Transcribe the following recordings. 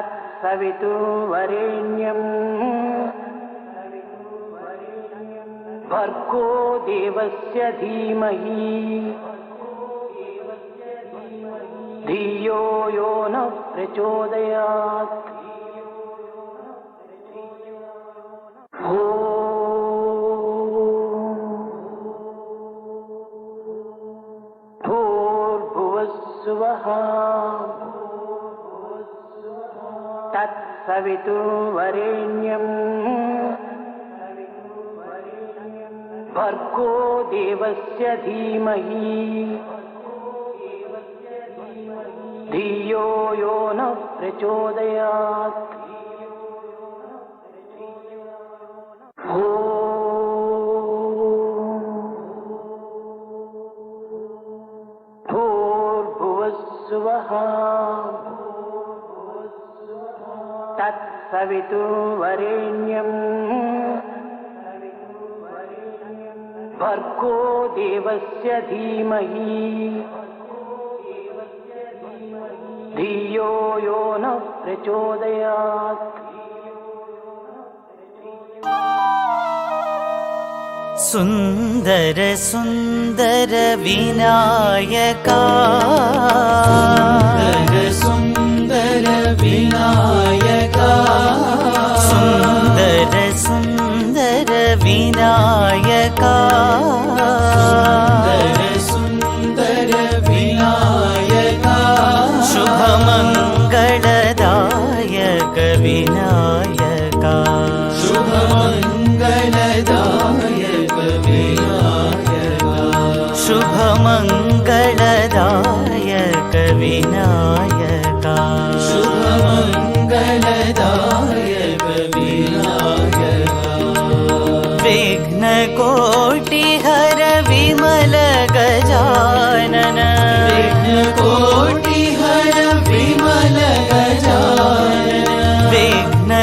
तत्सवितुर्वरेण्यं भर्गो देवस्य धीमहि धियो यो नः प्रचोदयात्। भूर्भुवस्सुवः तत्सवितुर्वरेण्यं भर्गो देवस्य धीमहि धियो यो नः प्रचोदयात्। भूर्भुवस्सुवः तत्सवितुर्वरेण्यं भर्गो देवस्य धीमहि धियो यो नः प्रचोदयात्। सुंदर सुंदर विनायका सुंदर विनायका सुंदर सुंदर विनायका सुंदर विनायका शुभमंगलदायक विनायका शुभमंगलदायक विनायका शुभमंगलदायक विनायका शुभमंगलदायक विनायका विघ्नकोटिहर विमल गजानन विघ्नकोटिहर विमल गजानन विघ्नकोटिहर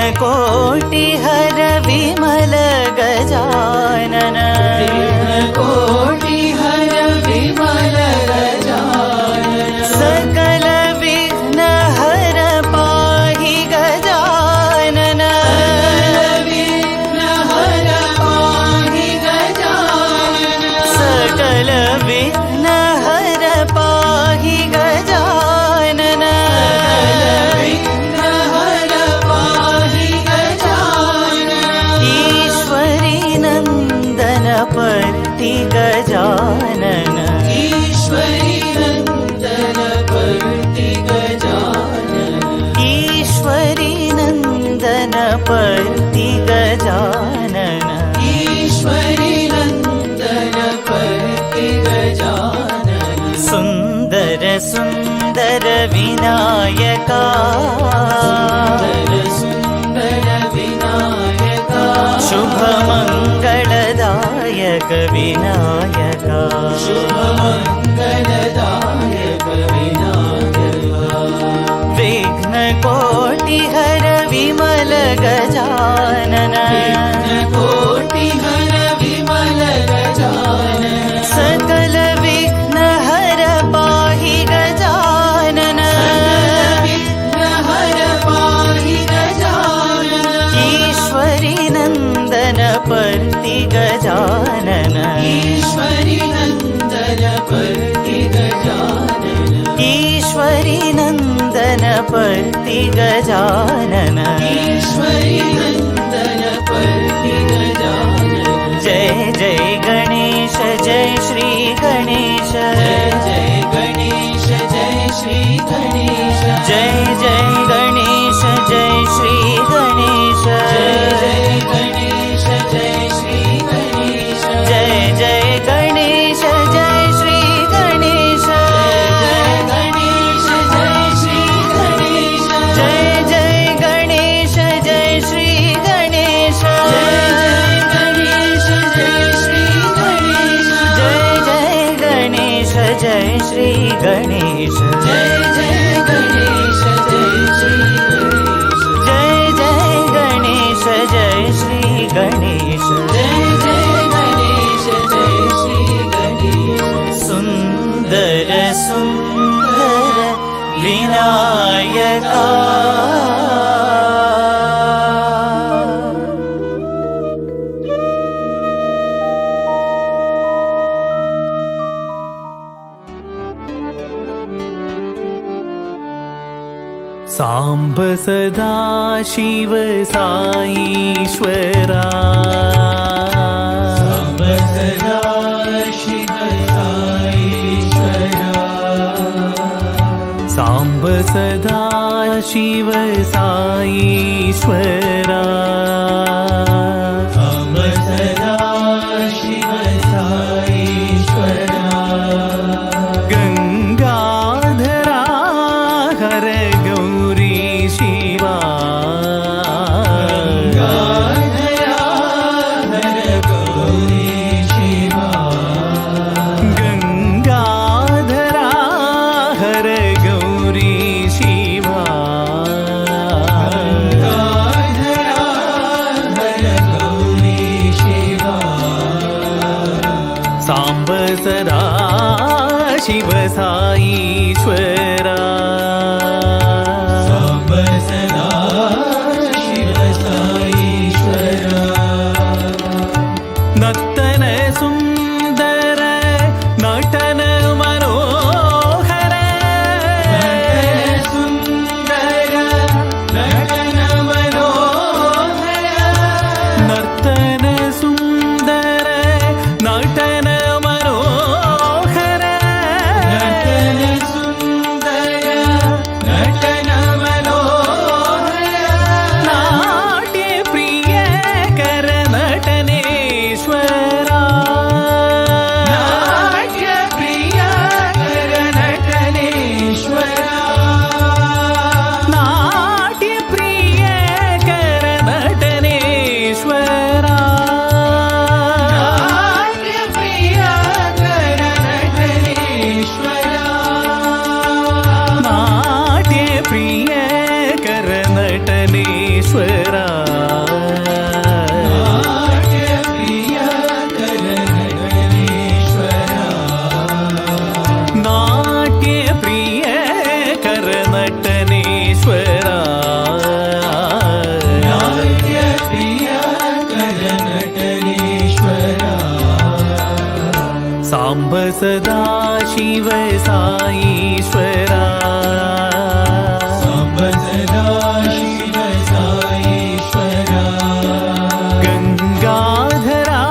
विमल गजानन विघ्नकोटिहर विमल गजानन सकल विघ्न हर पाहि गजानन सकल विघ्न हर पाहि गजानन सकल विघ्न हर पाहि गजानन ईश्वरी नंदन पर्ति गजानन ईश्वरी नंदन पर्ति गजानन ईश्वरी नंदन पर्ति गजानन ईश्वरी नंदन पर्ति गजानन सुंदर सुंदर विनायका सुंदर विनायका शुभमंगलदायक विनायका शुभमंगलदायक विनायका विघ्नकोटिहर विमल गजानन विघ्नकोटिहर विमल गजानन सकल विघ्न हर पाहि गजानन विघ्न हर पाहि गजानन ईश्वरी नंदन पर्ति गजानन ईश्वरी नंदन पर्ति गजानन ईश्वरी नंदन पर्ति गजानन ईश्वरी नंदन पर्ति गजानन जय जय गणेश जय श्री गणेश जय जय गणेश जय श्री गणेश जय जय गणेश जय श्री गणेश जय जय गणेश जय श्री गणेश जय जय गणेश जय श्री गणेश जय जय गणेश जय श्री गणेश जय जय गणेश जय श्री गणेश जय जय गणेश जय साम्ब सदा शिव साईश्वरा साम्ब सदा शिव साईश्वरा साम्ब सदा शिव साईश्वरा साम्ब सदा शिव साईश्वरा गंगाधरा हर गौरी शिवा गंगाधरा हर गौरी शिवा गंगाधरा हर गौरी शिवा गंगाधरा हर गौरी शिवा साम्ब सदा शिव साईश्वरा साम्ब सदा शिव साईश्वरा नर्तन सुंदर नटन मनोहर सुन्दर नटन मनोहर नर्तन सुंदर नटन मनोहर नटन सुन्दर नटन मनोहर नाट्य प्रिय कर नटनेश्वरा नाट्य प्रिय कर नटनेश्वरा नाट्य प्रिय कर नटनेश्वरा नाट्य प्रिय कर नटनेश्वरा नाट्य प्रिय कर नटनेश्वरा नाट्य प्रिय कर नटनेश्वरा नाट्य प्रिय कर नटनेश्वरा नाट्य प्रिय कर नटनेश्वरा साम्ब सदा शिव साईश्वरा साम्ब सदा शिव साईश्वरा गंगाधरा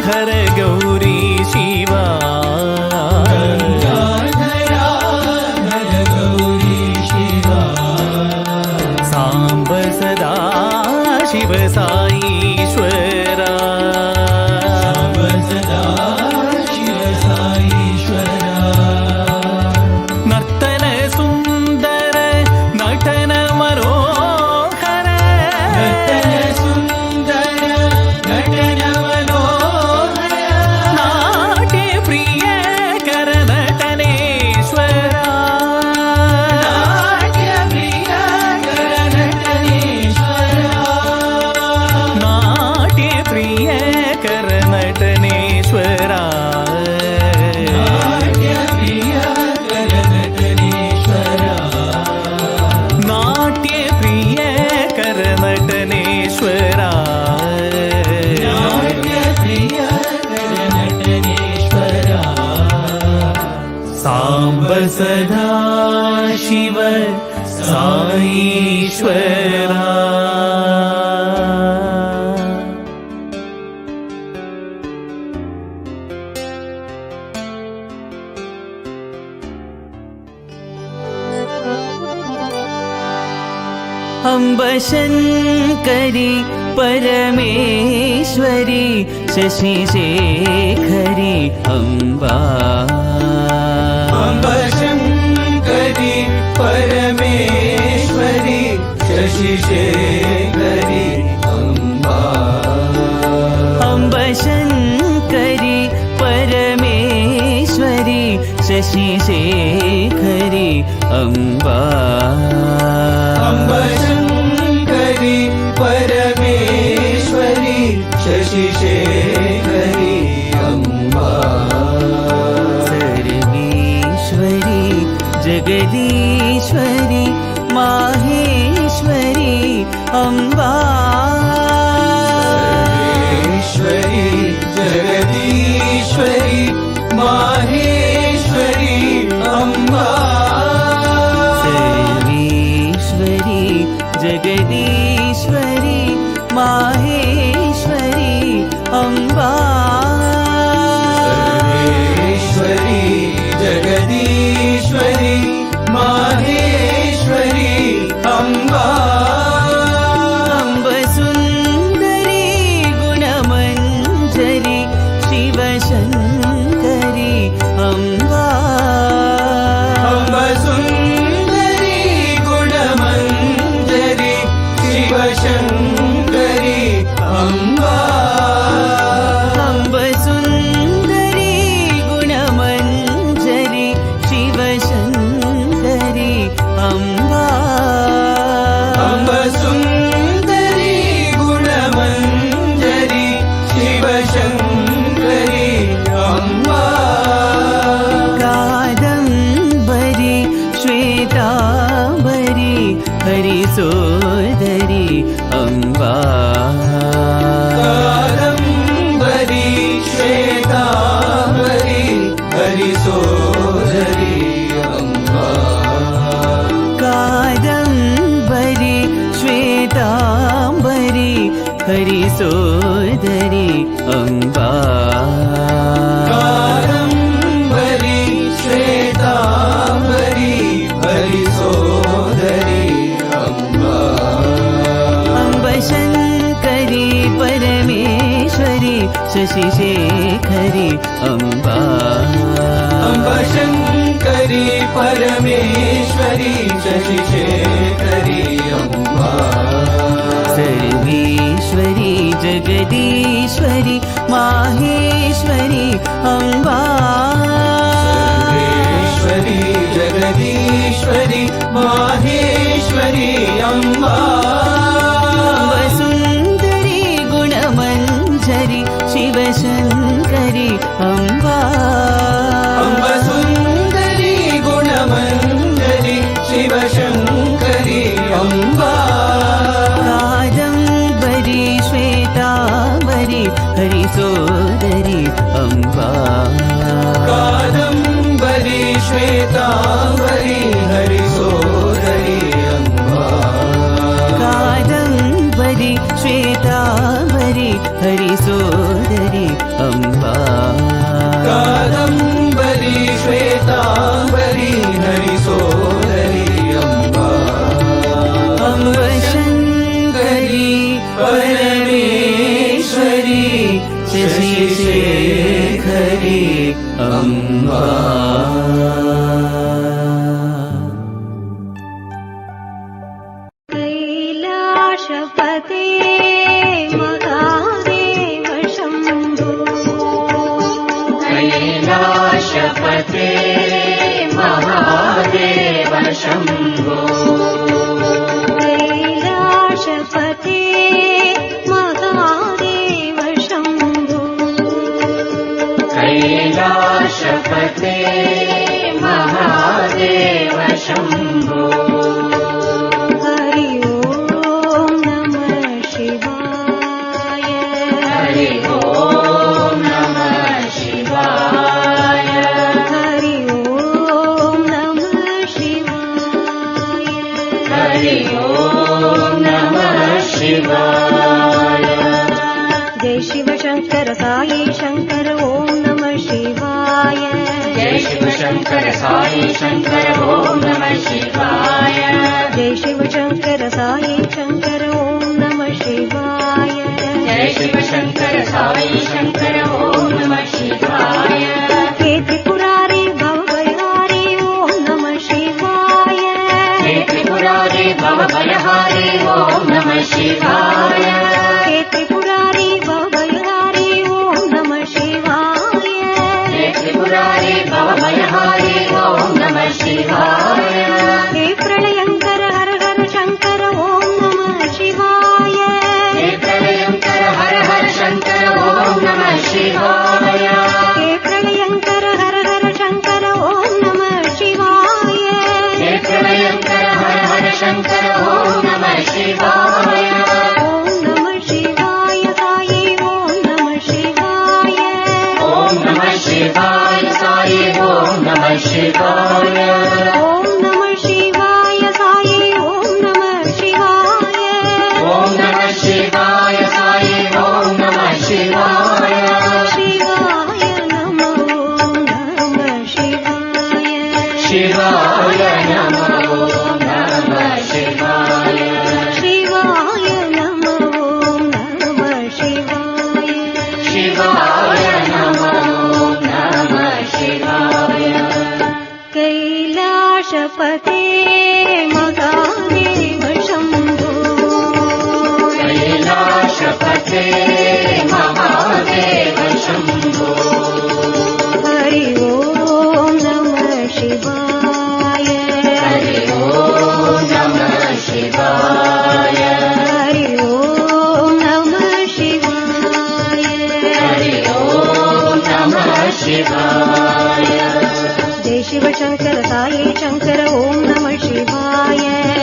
हर गौरी शिवा गंगाधरा हर गौरी शिवा साम्ब सदा शिव साईश्वरा साम्ब सदा शिव साईश्वरा नर्तन सुंदर नटन मनोहर नटन सुन्दर नटन मनोहर नाट्य प्रिय कर नटनेश्वरा नाट्य प्रिय कर नटनेश्वरा नाट्य प्रिय कर नटनेश्वरा नाट्य प्रिय कर नटनेश्वरा नाट्य प्रिय कर नटनेश्वरा नाट्य प्रिय कर नटनेश्वरा साम्ब सदा शिव साईश्वरा अम्ब शङ्करि परमेश्वरि शशिशेखरि अम्बा अम्ब शङ्करि परमेश्वरि शशिशेखरि अम्बा अम्ब शङ्करि परमेश्वरि शशिशेखरि अम्बा अम्ब शङ्करि परमेश्वरि शशिशेखरि अम्बा सर्वेश्वरि जगदीश्वरि माहेश्वरि अम्बा सर्वेश्वरि जगदीश्वरि माहेश्वरि अम्बा जगदीश्वरी माहेश्वरी अम्बा सर्वेश्वरी जगदीश्वरी माहेश्वरी अम्बा अम्ब सुन्दरी गुणमञ्जरी शिवशङ्करी अम्बा अम्ब सुन्दरी गुणमञ्जरी शिवशङ्करी अम्बा अम्ब सुन्दरी गुणमञ्जरी शिवशङ्करी अम्बा अम्ब सुन्दरी गुणमञ्जरी शिवशङ्करी अम्बा कादम्बरी श्वेताम्बरी हरिसोदरी अम्बा कादम्बरी श्वेताम्बरी हरिसोदरी अम्बा कादम्बरी श्वेताम्बरी हरिसोदरी अम्बा कादम्बरी श्वेताम्बरी हरिसोदरी अम्बा अम्ब शङ्करी परमेश्वरी शशिशेखरी अम्बा अम्ब शङ्करी परमेश्वरी शशिशेखरी अम्बा सर्वेश्वरी जगदीश्वरी माहेश्वरी अम्बा सर्वेश्वरी जगदीश्वरी माहेश्वरी अम्बा अम्ब सुन्दरी गुणमञ्जरी शिवशङ्करी अम्बा अम्ब सुन्दरी गुणमञ्जरी शिवशङ्करी अम्बा कादम्बरी श्वेताम्बरी हरिसोदरी अम्बा कादम्बरी श्वेताम्बरी हरिसोदरी अम्बा कादम्बरी श्वेताम्बरी हरिसोदरी अम्बा कादम्बरी श्वेताम्बरी हरिसोदरी अम्बा अम्ब शङ्करी परमेश्वरी शशिशेखरी अम्बा कैलाशपते महादेव शम्भो कैलाशपते महादेव शम्भो कैलाशपते महादेव शम्भो कैलाशपते महादेव शम्भो हरि ओम नमः शिवाय हरि ओम नमः शिवाय हरि ओम नमः शिवाय हरि ओम नमः शिवाय जय शिव शंकर साई शंकर ओम नमः शिवाय जय शिव शंकर साई शंकर ओम नमः शिवाय जय शिव शंकर साई शंकर ओम नमः शिवाय जय शिव शंकर साई शंकर ओम नमः शिवाय हे त्रिपुरारी भवभयहारी ओम नमः शिवाय हे त्रिपुरारी भवभयहारी ओम नमः शिवाय हे त्रिपुरारी भवभयहारी ओम नमः शिवाय हे त्रिपुरारी भवभयहारी ओम नमः शिवाय हे प्रलयंकर हर हर शंकर ओम नमः शिवाय हे प्रलयंकर हर हर शंकर ओम नमः शिवाय हे प्रलयंकर हर हर शंकर ओम नमः शिवाय हे प्रलयंकर हर हर शंकर ओम नमः शिवाय ओम नमः शिवाय साई ओम नमः शिवाय ओम नमः शिवाय साई ओम नमः शिवाय ओम नमः शिवाय साई ओम नमः शिवाय नमस्ते महादेव शम्भो। हरि ओम नमः शिवाय। हरि ओम नमः शिवाय। हरि ओम नमः शिवाय। हरि ओम नमः शिवाय। जय शिव शंकर साई शंकर ओम नमः शिवाय।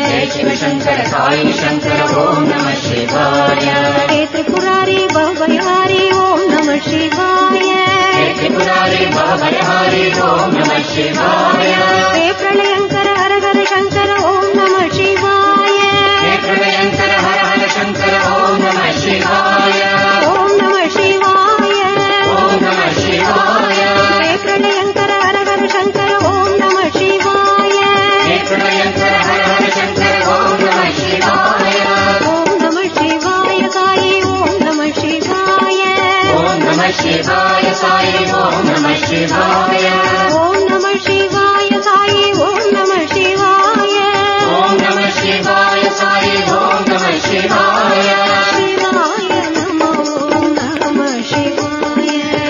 जय शिव शंकर साई शंकर ओम नमः शिवाय। हे त्रिपुरारी भवभयहारी ओम नमः शिवाय। हे त्रिपुरारी भवभयहारी ओम नमः शिवाय। हे प्रलयंकर हर हर शंकर ओम नमः शिवाय। हे प्रलयंकर हर हर शंकर ओम नमः शिवाय। ओम नमः शिवाय। ओम नमः शिवाय। हे प्रलयंकर हर हर शंकर ओम नमः शिवाय। हे प्रलयंकर हर हर शंकर ओम नमः शिवाय। ओम नमः शिवाय साई ओम नमः शिवाय। ओम नमः शिवाय साई ओम नमः शिवाय। ओम नमः शिवाय साई ओम नमः शिवाय। ओम नमः शिवाय साई ओम नमः शिवाय। शिवाय नमो नमः शिवाय।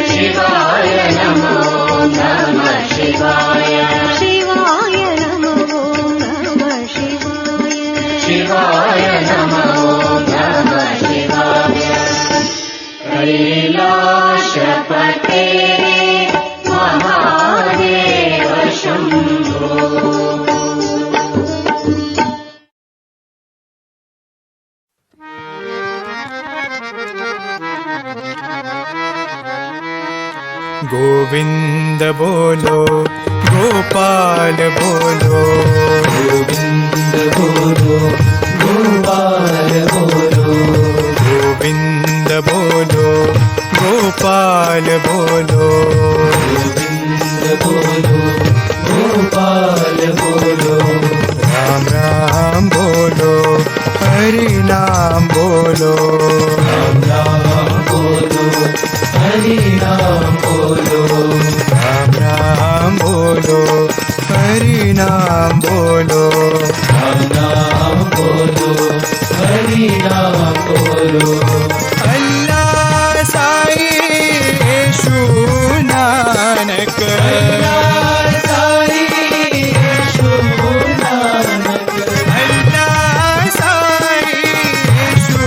शिवाय नमो नमः शिवाय। शिवाय नमो नमः शिवाय। शिवाय नमो नमः शिवाय। कैलाशपते महादेव शम्भो। गोविंद बोलो गोपाल बोलो। गोविंद बोलो गोपाल बोलो। गोविंद बोलो गोपाल बोलो। गोविंद बोलो गोपाल बोलो। राम राम बोलो हरि नाम बोलो। राम नाम बोलो हरि नाम बोलो। राम राम बोलो हरि नाम बोलो। राम नाम बोलो हरि नाम बोलो। अल्लाह साई यीशु नानक। अल्लाह साई यीशु नानक। अल्लाह साई यीशु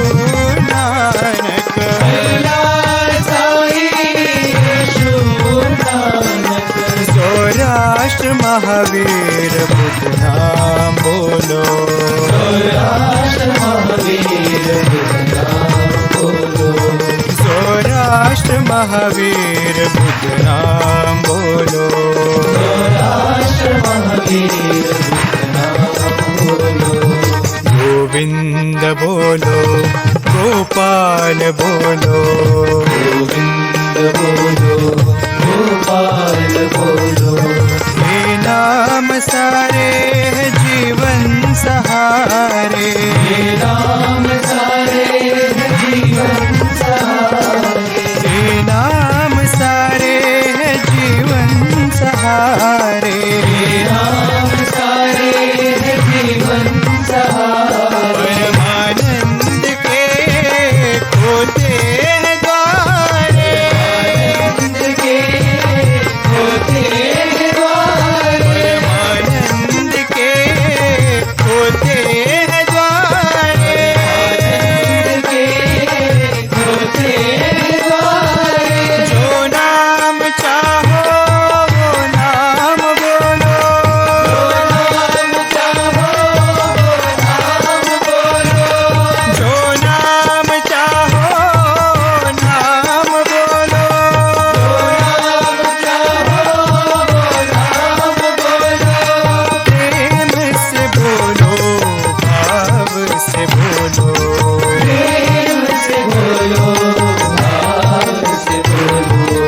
नानक। अल्लाह साई यीशु नानक। सौराष्ट्र महावीर बुद्ध नाम बोलो। सौराष्ट्र महावीर बुद्ध नाम बोलो। सौराष्ट्र महावीर बुद्ध नाम बोलो। सौराष्ट्र महावीर बुद्ध नाम बोलो। गोविंद बोलो गोपाल बोलो। गोविंद बोलो गोपाल बोलो। हे नाम सारे है जीवन सहारे। हे नाम सारे है जीवन सहारे। हे नाम सारे है जीवन सहारे। हे नाम सारे है जीवन सहारे। परमानंद के खोते हैं द्वारे। आनंद के होते हैं द्वारे। परमानंद के खोते हैं द्वारे। आनंद के होते हैं द्वारे। जो नाम चाहो वो नाम बोलो। नाम चाहो नाम बोलो। जो नाम चाहो नाम बोलो। नाम चाहो नाम बोलो। प्रेम से बोलो भाव से बोलो। प्रेम से बोलो भाव से बोलो।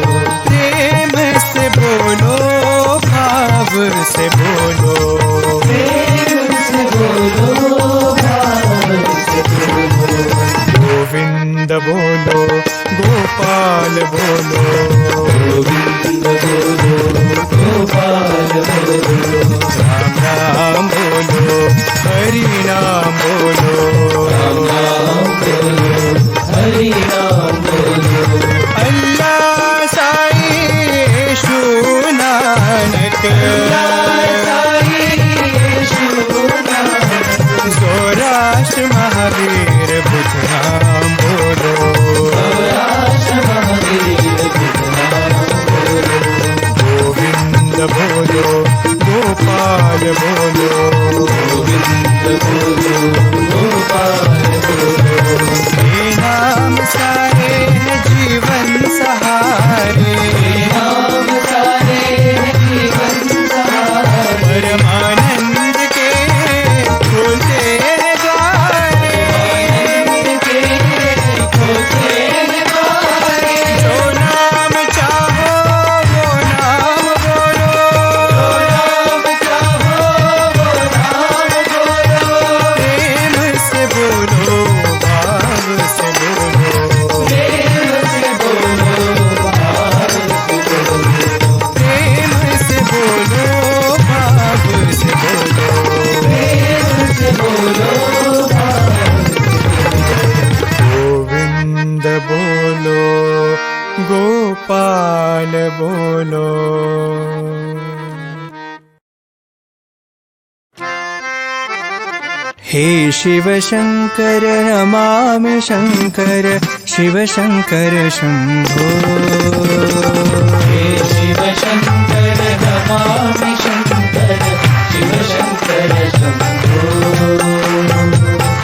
प्रेम से बोलो भाव से बोलो। प्रेम से बोलो भाव से बोलो। गोविंद बोलो गोपाल बोलो। गोविंद बोलो गोपाल बोलो। राम राम बोलो हरि नाम बोलो। राम नाम महावीर बुध नाम बोलो। गौराक्ष महावीर बुध नाम बोलो। गोविंद बोलो गोपाल बोलो। गोविंद बोलो गोपाल बोलो। ये नाम सारे हैं जीवन सहारे। ये नाम सारे हैं जीवन सहारे। परमानंद के खोलते हैं द्वारे। आनंद के खोलते हैं द्वारे। जो नाम चाहो वो नाम बोलो। जो नाम चाहो वो नाम बोलो। प्रेम से बोलो भाव से बोलो। प्रेम से बोलो भाव से बोलो। प्रेम से बोलो भाव से बोलो। प्रेम से बोलो भाव गोविंद बोलो गोपाल बोलो। हे शिव शंकर नमामि शंकर शिव शंकर शंभो। हे शिव शंकर नमामि शंकर शिव शंकर शंभो।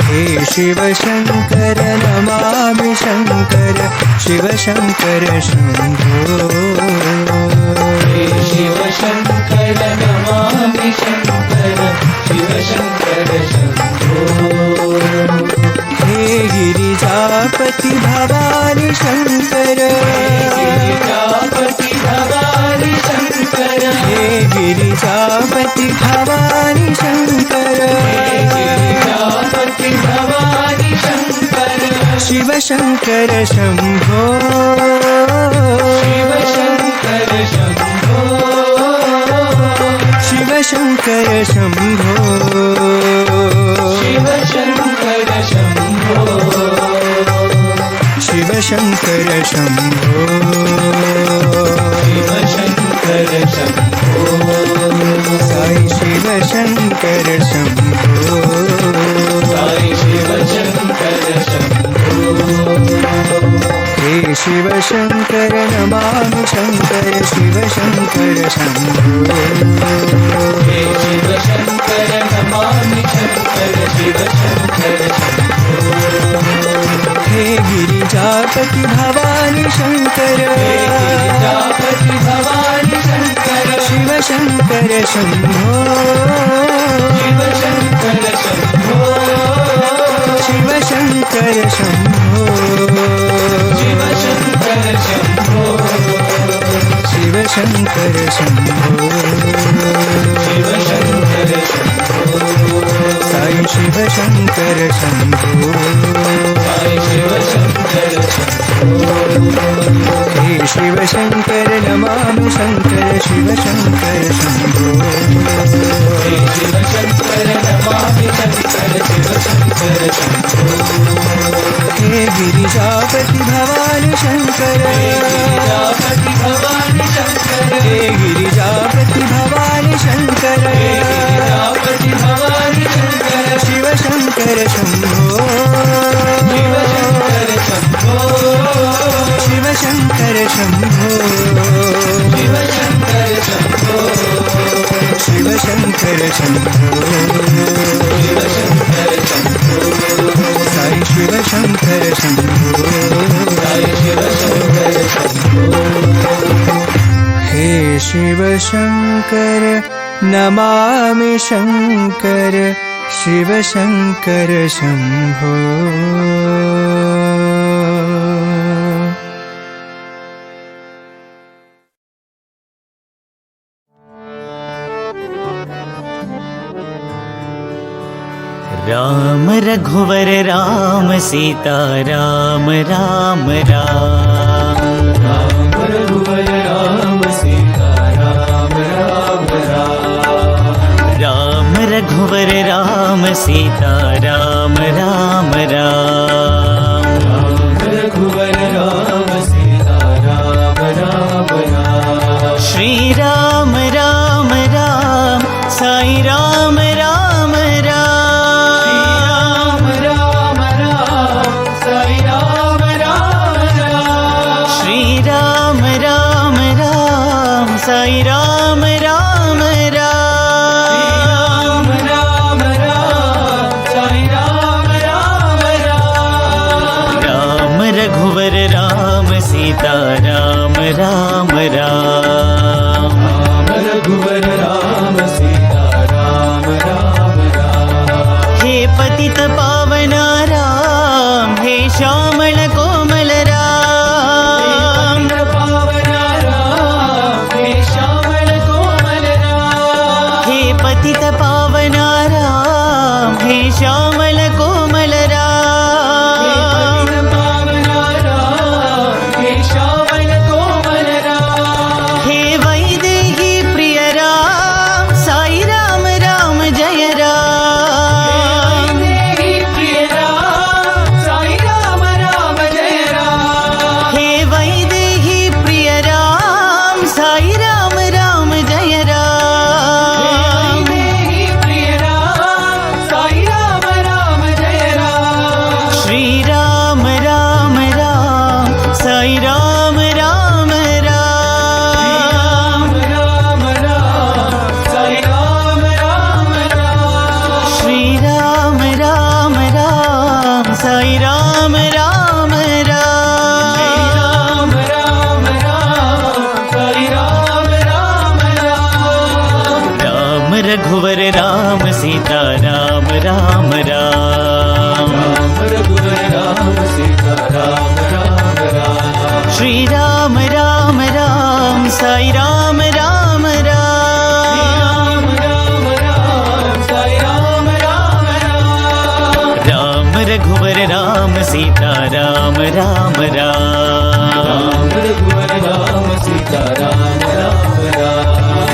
हे शिव शंकर नमामि शंकर शिव शंकर शंभो। हे शिव शंकर नमामि शंकर शिव शंकर शंभो। हे गिरिजापति भवानी शंकर। गिरिजापति भवानी शंकर। हे गिरिजापति भवानी शंकर। गिरिजापति भवानी शंकर। शिव शंकर शंभो। शिव शंकर शंभो। शिव शंकर शंभो। शिव शंकर शंभो। शिव शंकर शंभो। शिव शंकर शंभो। साई शिव शंकर शंभो। साई शिव शंकर शंभो। हे शिव शंकर नमामि शंकर शिव शंकर शंभो। हे शिव शंकर नमामि शंकर शिव शंकर शंभो। हे गिरिजापति भवानी शंकर। गिरिजापति भवानी शंकर। शिव शंकर शंभो। शिव शंकर शंभो। शिव शंकर शंभो। शिव शंकर शंभो। शिव शंकर शंभो। शिव शंकर शंभो। साई शिव शंकर शंभो। साई शिव शंकर शंभो। हे शिव शंकर नमामि शंकर शिव शंकर शंभो। हे शिव शंकर नमामि शंकर शिव शंकर शंभो। हे गिरिजापति भवानी शंकर। गिरिजापति भवानी शंकर। हे गिरिजापति भवानी शंकर। गिरिजापति भवानी शंकर। शिव शंकर शंभो। शिव शंकर शंभो। शिव शंकर शंभो। शिव शंकर शंभो। शिव शंकर शंभो। शिव शंकर शंभो। साई शिव शंकर शंभो। साई शिव शंकर शंभो। हे शिव शंकर नमामि शंकर शिव शंकर शंभो। राम रघुवर राम सीता राम राम राम। राम रघुवर राम सीता राम राम राम। राम रघुवर राम सीता राम राम राम। राम रघुवर राम सीता राम राम राम। श्री राम राम राम साई राम राम राम। राम राम साई राम राम राम, राम राम साई राम राम राम। राम रघुवर राम सीता राम राम राम, राम रघुवर राम सीता राम राम राम। हे पतित पावन राम, हे श्यामल कोमल राम, पावन राम हे श्यामल कोमल राम। हे पतित पावन राम, हे श्यामल कोमल राम, पावन राम हे श्यामल कोमल राम। हे वैदेही प्रिय राम साई राम राम जय राम, देहि प्रिय राम साई राम राम जय राम। हे वैदेही प्रिय राम साई राम राम जय राम, देहि प्रिय राम साई राम राम जय राम। श्री राम राम राम साई राम राम राम, राम राम साई राम राम राम। श्री राम राम राम साई राम राम राम, राम राम साई राम राम राम। राम रघुवर राम सीता राम राम राम, रघुवर राम सीता राम राम राम। श्री राम राम राम साई राम राम राम, राम राम साई राम राम राम। राम रघुवर राम सीता राम राम राम, रघुवर राम सीता राम राम राम।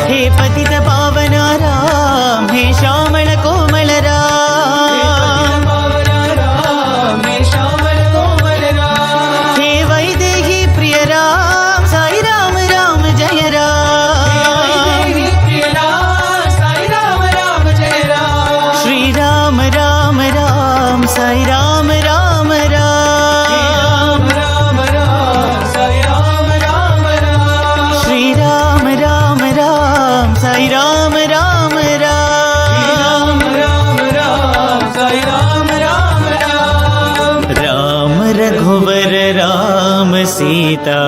हे पतित पावन राम, हे श्यामल कोमल राम, पावन राम हे श्यामल कोमल राम। हे वैदेही प्रिय राम साई राम राम जय राम, देहि प्रिय राम साई राम राम जय राम। श्री राम राम राम साई राम राम राम, राम राम साई राम राम राम। श्री राम राम राम साई राम राम राम, राम राम साई राम राम राम। राम रघुवर राम सीता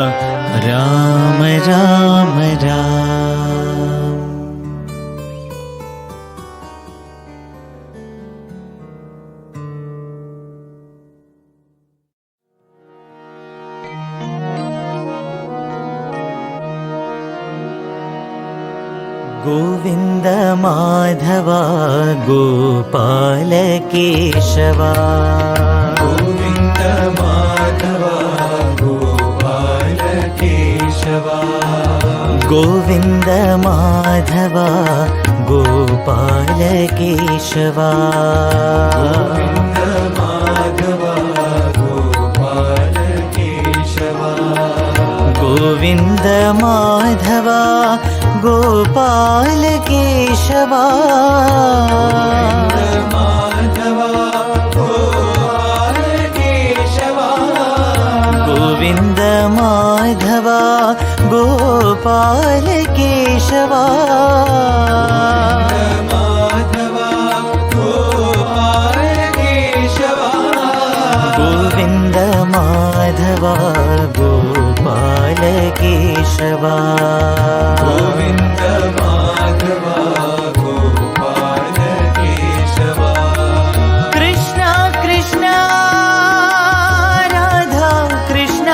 राम राम राम। गोविन्द माधवा गोपाल केशवा, गोविन्द माधवा गोपाल केशवा। गोविन्द माधवा गोपाल केशवा, गोविन्द माधवा गोपाल केशवा। गोविन्द माधवा गोपाल केशवा, माधवा गोपाल केशवा। गोविन्द माधवा गोपाल केशवा, माधवा गोपाल केशवा। गोविन्द माधवा गोपाल केशवा, गोविन्द माधवा गोपाल केशवा। कृष्ण कृष्ण राधा कृष्ण,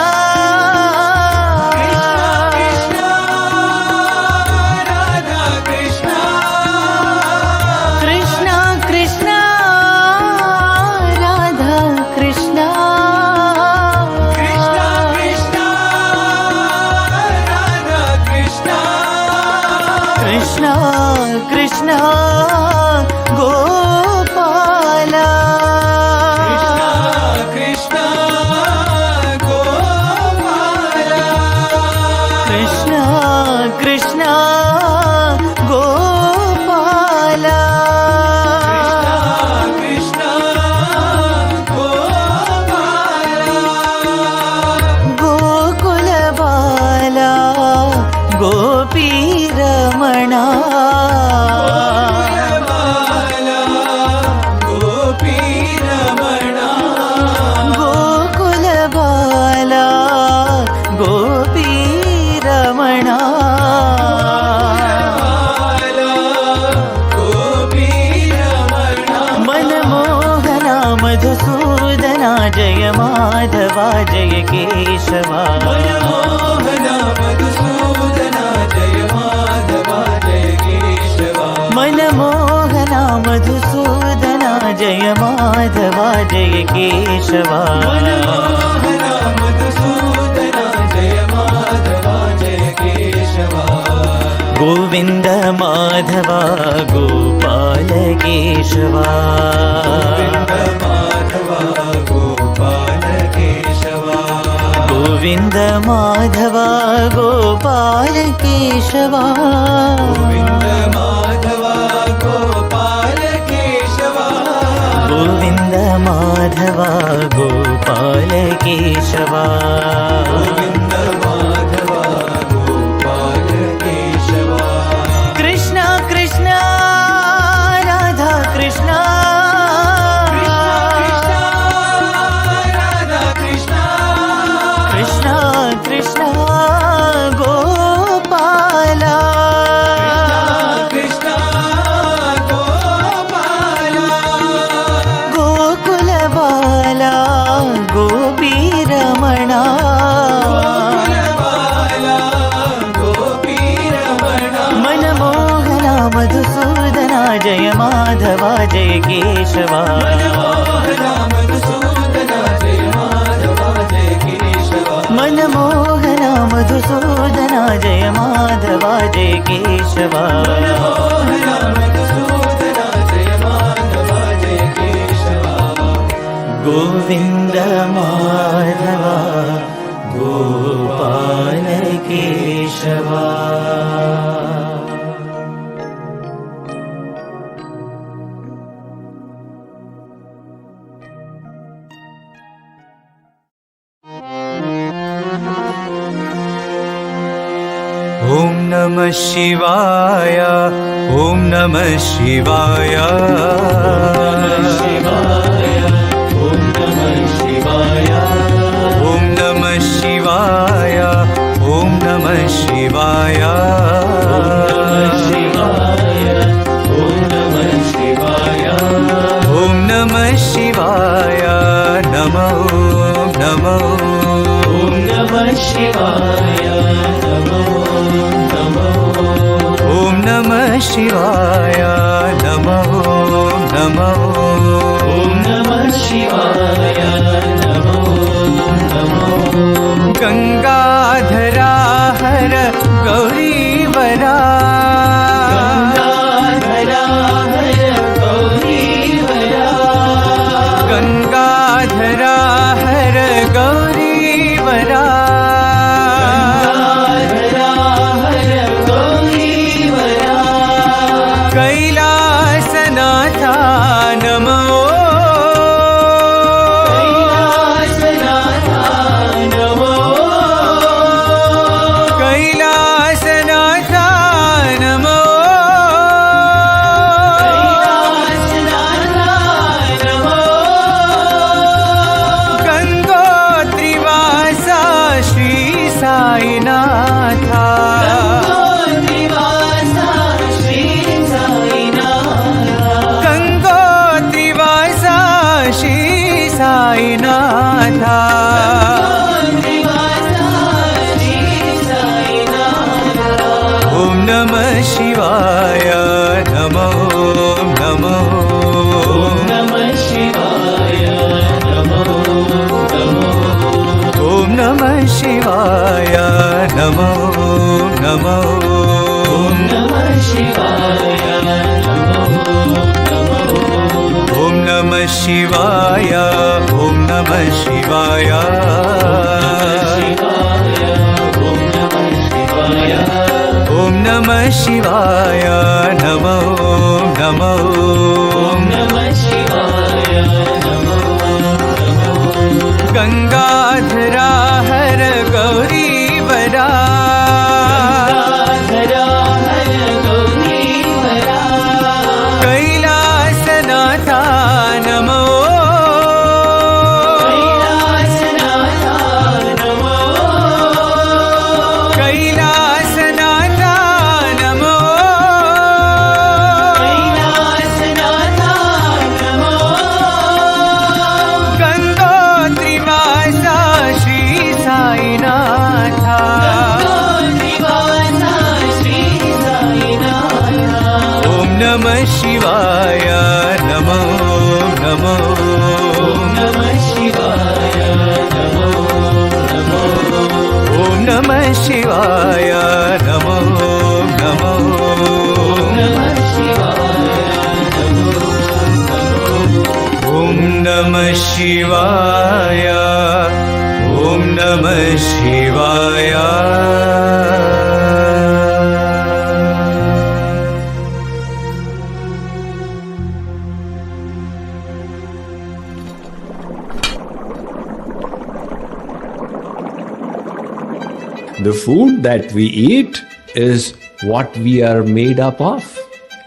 कृष्ण राधा कृष्ण। कृष्ण कृष्ण राधा कृष्ण, कृष्ण कृष्ण राधा कृष्ण। मदसूदना जय माधवा जय केशवा मनमोहना मधुसूदना जय माधवा जय केशवा मनमोहना मधुसूदना जय माधवा जय केशवा मनमोहना मधुसूदना जय माधवा जय केशवा गोविन्द माधवा गोपाल केशवा गोविन्द माधवा गोपाल केशवा गोविन्द माधवा गोपाल केशवा गोविन्द माधवा गोपाल केशवा गोविन्द माधवा गोपाल केशवा गोविन्द माधवा गोपाल केशवा कृष्ण कृष्ण राधा कृष्ण कृष्ण कृष्ण गोपाला कृष्ण गोपाला गोकुल बाला गोपीरमणा गोकुलबाला गोपीरमणा मनमोहना मधुसूदना जय माधवा जय केशवा मनमोहना मधुसूदना जय माधवा जय केशवा मनमोहना मधुसूदना जय माधवा जय केशवा मनमोहना मधुसूदना जय माधवा जय केशवा गोविन्द माधवा गोपाल केशवा ॐ नमः शिवाय ॐ नमः शिवाय ॐ नमः शिवाय ॐ नमः शिवाय ॐ नमः शिवाय ॐ नमः शिवाय ॐ नमः शिवाय नमो नमो ॐ नमः शिवाय नमो नमो ॐ नमः शिवाय नमो नमो ॐ नमः शिवाय नमो नमो गंगाधरा हर गौरीवरा गंगाधरा हर गौरीवरा गंगाधरा हर गौरीवरा गंगाधरा हर गौरीवरा कैलासनाथा नमो कैलासनाथा नमो कैलासनाथा नमो कैलासनाथा नमो गंगोत्रिवासा श्री साईनाथा गंगोत्रिवासा श्री साईनाथा गंगोत्रिवासा श्री साईनाथा गंगोत्रिवासा श्री साईनाथा ॐ नमः शिवाय नमो नमो ॐ नमः शिवाय नमो नमो ॐ नमः शिवाय नमो नमो ॐ नमः शिवाय नमो नमो ॐ नमः शिवाय ॐ नमः शिवाय ॐ नमः शिवाय नमो नमो गंगाधरा हर गौरीवरा कैलासनाथा नमो कैलासनाथा नमो शिवाय नमो नमो नमः शिवाय नमो नमो ॐ नमः शिवाय नमो नमो नमः शिवाय ॐ नमः शिवाय ॐ नमः शिवाय The food that we eat is what we are made up of.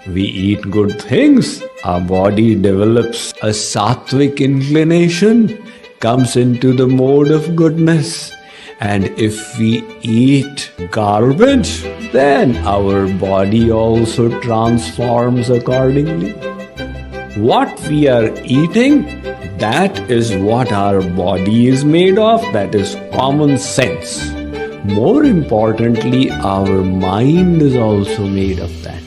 We eat good things, our body develops a sattvic inclination, comes into the mode of goodness. And if we eat garbage, then our body also transforms accordingly. What we are eating, that is what our body is made of, that is common sense. More importantly, our mind is also made of that.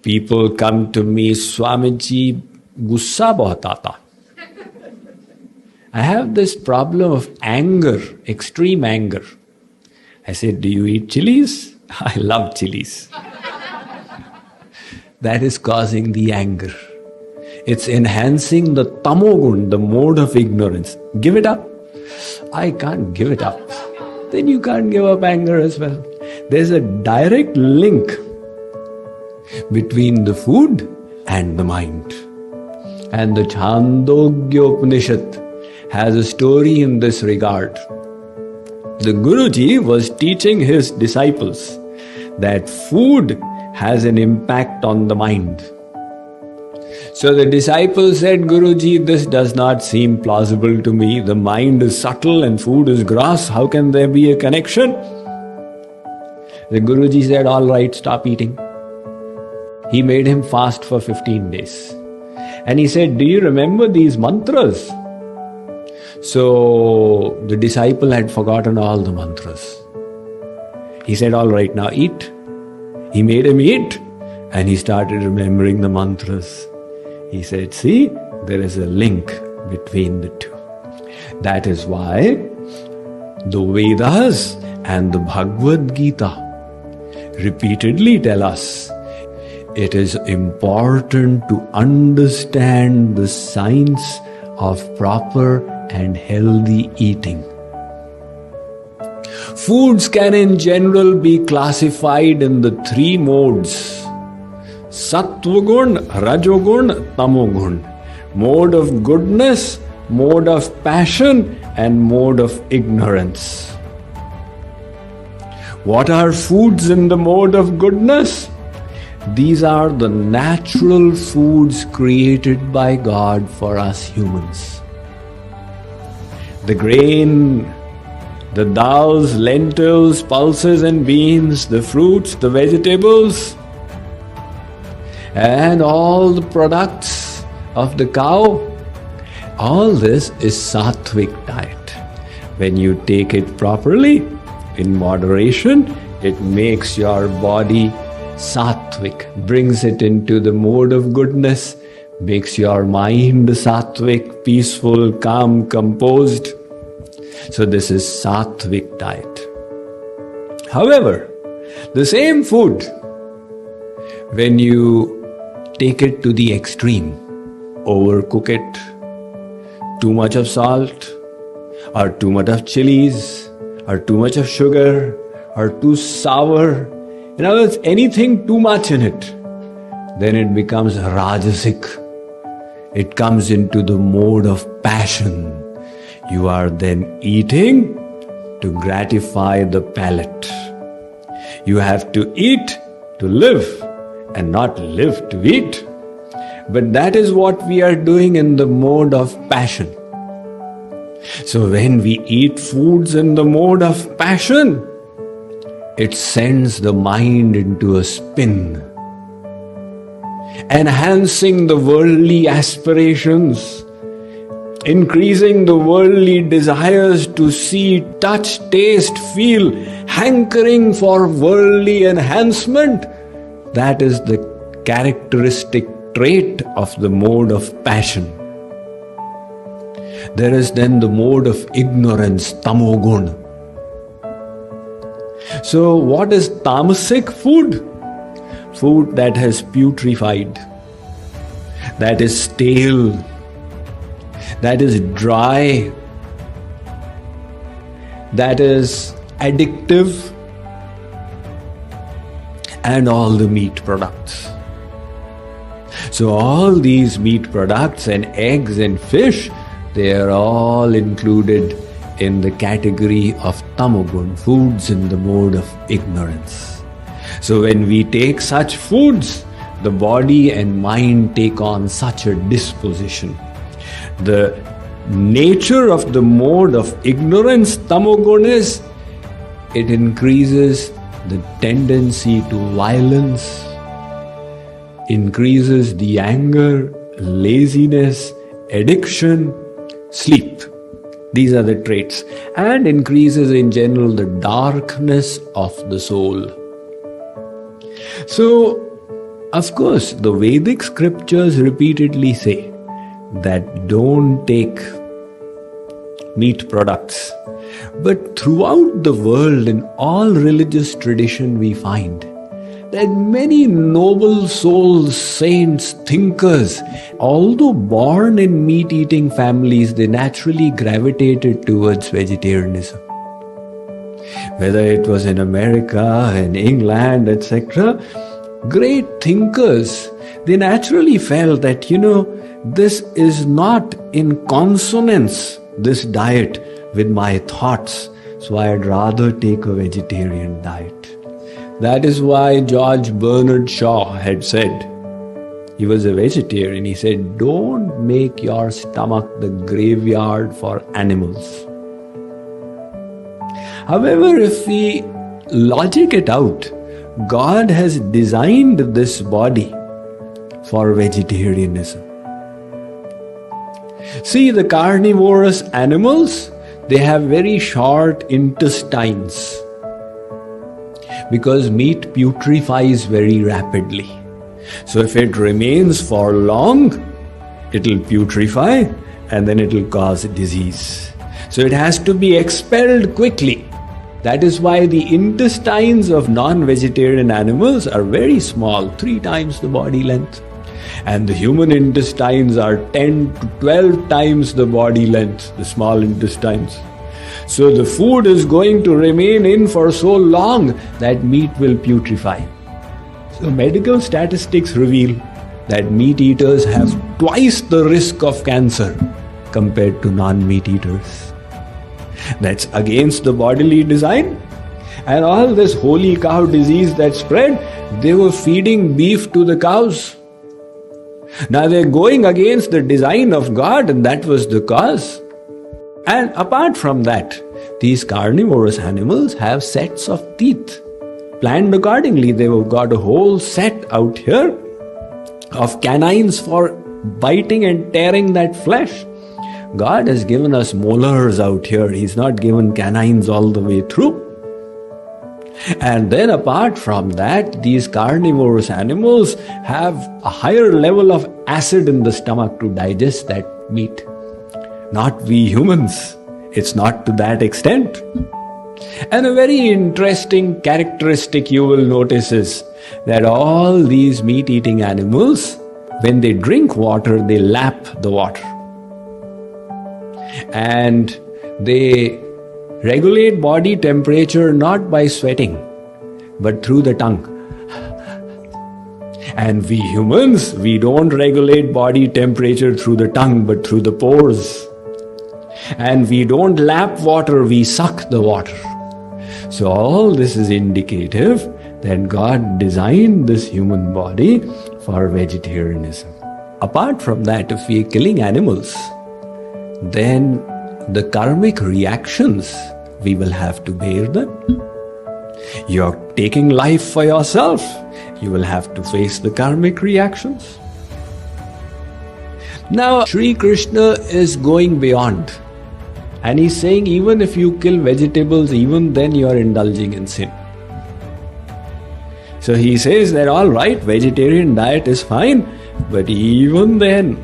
People come to me, Swamiji, gussa bahut aata. I have this problem of anger, extreme anger. I said, do you eat chilies? I love chilies. That is causing the anger. It's enhancing the tamogun, the mode of ignorance. Give it up. I can't give it up. Then you can't give up anger as well. There's a direct link between the food and the mind. And the Chandogya Upanishad has a story in this regard. The Guruji was teaching his disciples that food has an impact on the mind. So the disciples said, Guruji, this does not seem plausible to me. The mind is subtle and food is gross. How can there be a connection? The Guruji said, all right, stop eating. He made him fast for 15 days. And he said, do you remember these mantras? So the disciple had forgotten all the mantras. He said, all right, now eat. He made him eat and he started remembering the mantras. He said, see, there is a link between the two. That is why the Vedas and the Bhagavad Gita repeatedly tell us it is important to understand the science of proper and healthy eating. Foods can in general be classified in the three modes: Sattvagun, Rajogun, Tamogun. Mode of goodness, mode of passion, and mode of ignorance. What are foods in the mode of goodness? These are the natural foods created by God for us humans. The grain, the dals, lentils, pulses and beans, the fruits, the vegetables, and all the products of the cow, all this is sattvic diet. When you take it properly, in moderation, it makes your body sattvic, brings it into the mode of goodness, makes your mind sattvic, peaceful, calm, composed. So this is sattvic diet. However, the same food, when you take it to the extreme, overcook it, too much of salt, or too much of chilies, or too much of sugar, or too sour, in other words, anything too much in it, then it becomes rajasic. It comes into the mode of passion. You are then eating to gratify the palate. You have to eat to live and not live to eat. But that is what we are doing in the mode of passion. So when we eat foods in the mode of passion, it sends the mind into a spin, enhancing the worldly aspirations, increasing the worldly desires to see, touch, taste, feel, hankering for worldly enhancement, That is the characteristic trait of the mode of passion. There is then the mode of ignorance, tamoguna. So what is tamasic food? Food that has putrefied, that is stale, that is dry, that is addictive, and all the meat products. So all these meat products and eggs and fish, they are all included in the category of tamogun, foods in the mode of ignorance. So when we take such foods, the body and mind take on such a disposition. The nature of the mode of ignorance, tamogun, is it increases the tendency to violence, increases the anger, laziness, addiction, sleep. These are the traits, and increases in general the darkness of the soul. So, of course, the Vedic scriptures repeatedly say that don't take meat products. But throughout the world, in all religious tradition, we find that many noble souls, saints, thinkers, although born in meat-eating families, they naturally gravitated towards vegetarianism. Whether it was in America, in England, etc., great thinkers, they naturally felt that, this is not in consonance, this diet, with my thoughts, so I'd rather take a vegetarian diet. That is why George Bernard Shaw had said, he was a vegetarian, he said, don't make your stomach the graveyard for animals. However, if we logic it out, God has designed this body for vegetarianism. See, the carnivorous animals, they have very short intestines because meat putrefies very rapidly. So if it remains for long, it will putrefy and then it will cause disease. So it has to be expelled quickly. That is why the intestines of non-vegetarian animals are very small, 3 times the body length. And the human intestines are 10 to 12 times the body length, the small intestines. So the food is going to remain in for so long that meat will putrefy. So medical statistics reveal that meat eaters have twice the risk of cancer compared to non-meat eaters. That's against the bodily design. And all this holy cow disease that spread, they were feeding beef to the cows. Now they're going against the design of God, and that was the cause. And apart from that, these carnivorous animals have sets of teeth. Planned accordingly, they've got a whole set out here of canines for biting and tearing that flesh. God has given us molars out here. He's not given canines all the way through. And then apart from that, these carnivorous animals have a higher level of acid in the stomach to digest that meat. Not we humans. It's not to that extent. And a very interesting characteristic you will notice is that all these meat-eating animals, when they drink water, they lap the water. And they regulate body temperature not by sweating, but through the tongue. And we humans, we don't regulate body temperature through the tongue, but through the pores. And we don't lap water, we suck the water. So all this is indicative that God designed this human body for vegetarianism. Apart from that, if we are killing animals, then the karmic reactions, we will have to bear them. You're taking life for yourself, you will have to face the karmic reactions. Now, Sri Krishna is going beyond. And he's saying even if you kill vegetables, even then you are indulging in sin. So he says that all right, vegetarian diet is fine, but even then,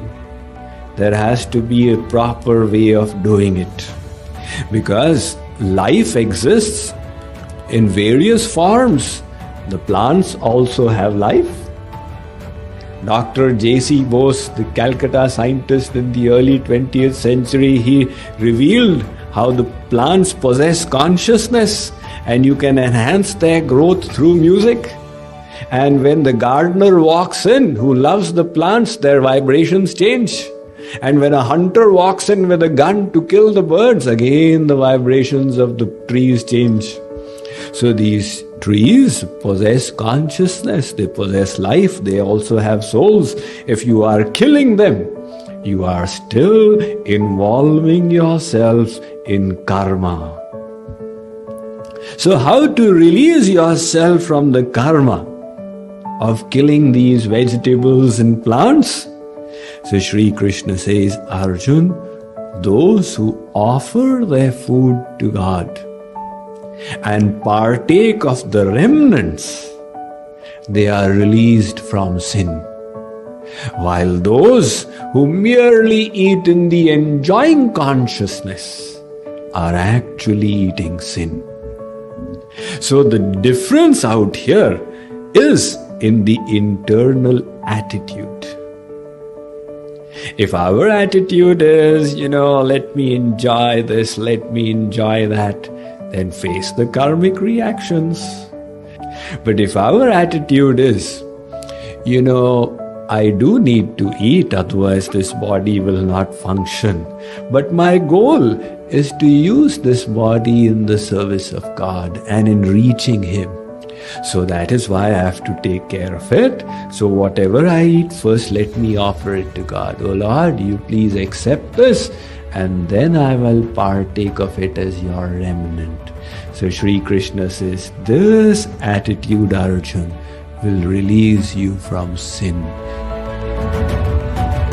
there has to be a proper way of doing it. Because life exists in various forms. The plants also have life. Dr. J.C. Bose, the Calcutta scientist in the early 20th century, he revealed how the plants possess consciousness and you can enhance their growth through music. And when the gardener walks in who loves the plants, their vibrations change. And when a hunter walks in with a gun to kill the birds, again the vibrations of the trees change. So these trees possess consciousness, they possess life, they also have souls. If you are killing them, you are still involving yourself in karma. So how to release yourself from the karma of killing these vegetables and plants? So Sri Krishna says, Arjun, those who offer their food to God and partake of the remnants, they are released from sin. While those who merely eat in the enjoying consciousness are actually eating sin. So the difference out here is in the internal attitude. If our attitude is, let me enjoy this, let me enjoy that, then face the karmic reactions. But if our attitude is, I do need to eat, otherwise this body will not function. But my goal is to use this body in the service of God and in reaching Him. So that is why I have to take care of it. So whatever I eat, first let me offer it to God. Oh Lord, you please accept this, and then I will partake of it as your remnant. So Sri Krishna says, this attitude, Arjun, will release you from sin.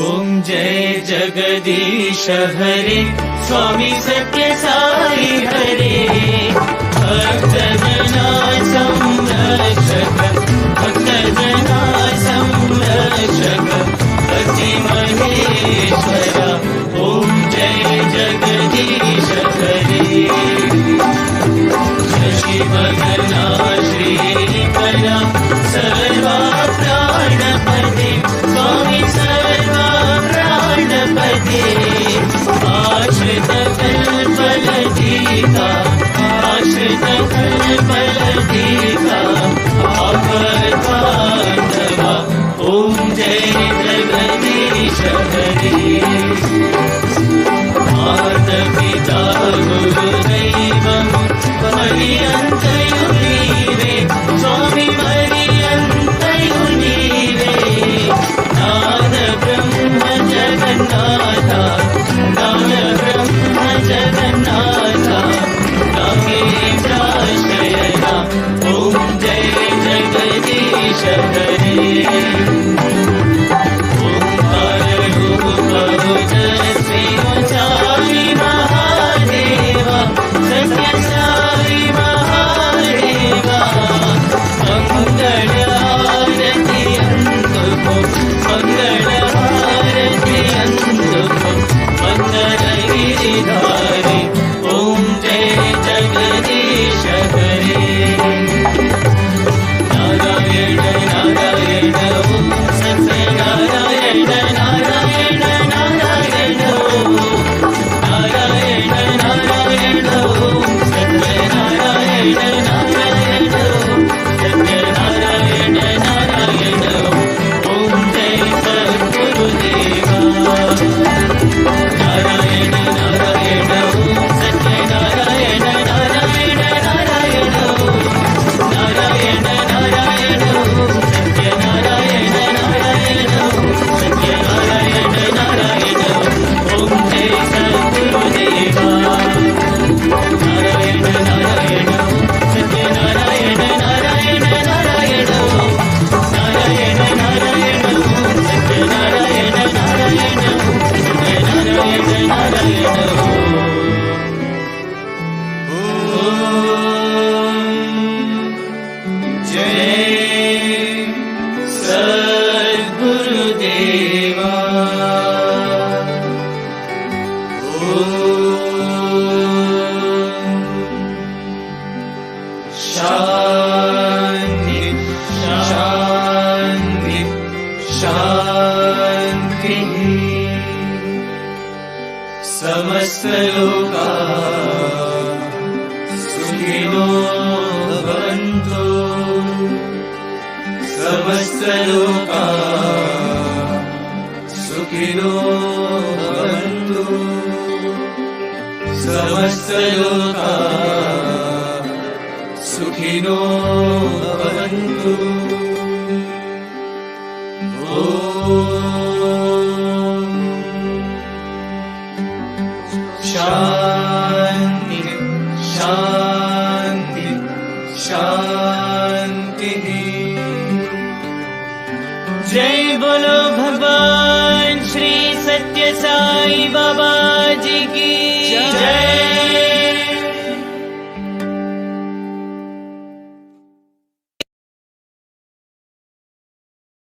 Om Jai Jagadish Hare, Swami Sathya Sai Hare, Bhaktadana Samrakshak, Bhaktadana Samrakshak, Pati Maheshwara, Om Jai Jagadish Hare, Shashi Bhagana Shri Kara, Sarva Pranapati, Swami Sarva Pranapati, Ashrita Kalpaladika, Ashrita Kalpaladika, Avartandava, Om Jai Jagadish Hare, Mata Pita Guru Daivam, Mariyantayunive, Swami Mariyantayunive, Nada Brahma Jagannatha, Nada Brahma Jagannatha, Nagendra Shayana, Om समस्त लोका सुखिनो भवन्तु समस्त लोका सुखिनो भवन्तु समस्त लोका सुखिनो भवन्तु शांति शांति शांति। जय बोलो भगवान श्री सत्य साई बाबा जी की।